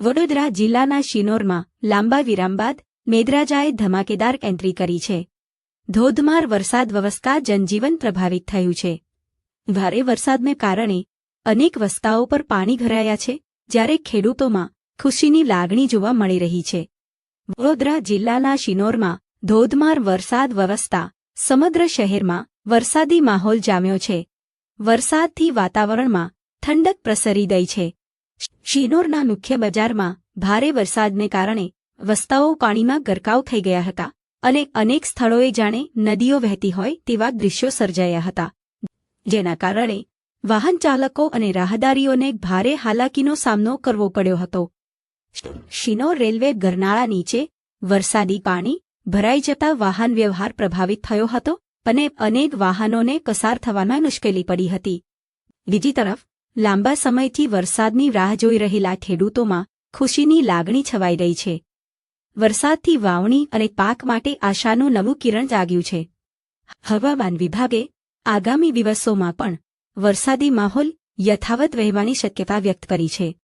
વડોદરા જિલ્લાના શિનોરમાં લાંબા વિરામ બાદ મેઘરાજાએ ધમાકેદાર એન્ટ્રી કરી છે. ધોધમાર વરસાદ વરસતા જનજીવન પ્રભાવિત થયું છે. ભારે વરસાદને કારણે અનેક રસ્તાઓ પર પાણી ભરાયા છે, જ્યારે ખેડૂતોમાં ખુશીની લાગણી જોવા મળી રહી છે. વડોદરા જિલ્લાના શિનોરમાં ધોધમાર વરસાદ વરસતા સમગ્ર શહેરમાં વરસાદી માહોલ જામ્યો છે. વરસાદથી વાતાવરણમાં ઠંડક પ્રસરી ગઈ છે. શિનોરના મુખ્ય બજારમાં ભારે વરસાદને કારણે રસ્તાઓ પાણીમાં ગરકાવ થઈ ગયા હતા અને અનેક સ્થળોએ જાણે નદીઓ વહેતી હોય તેવા દૃશ્યો સર્જાયા હતા, જેના કારણે વાહન ચાલકો અને રાહદારીઓને ભારે હાલાકીનો સામનો કરવો પડ્યો હતો. શિનોર રેલવે ગરનાળા નીચે વરસાદી પાણી ભરાઈ જતા વાહન વ્યવહાર પ્રભાવિત થયો હતો અને અનેક વાહનોને પસાર થવામાં મુશ્કેલી પડી હતી. બીજી તરફ લાંબા સમયથી વરસાદની રાહ જોઈ રહેલા ખેડૂતોમાં ખુશીની લાગણી છવાઈ રહી છે. વરસાદથી વાવણી અને પાક માટે આશાનું નવું કિરણ જાગ્યું છે. હવામાન વિભાગે આગામી દિવસોમાં પણ વરસાદી માહોલ યથાવત રહેવાની શક્યતા વ્યક્ત કરી છે.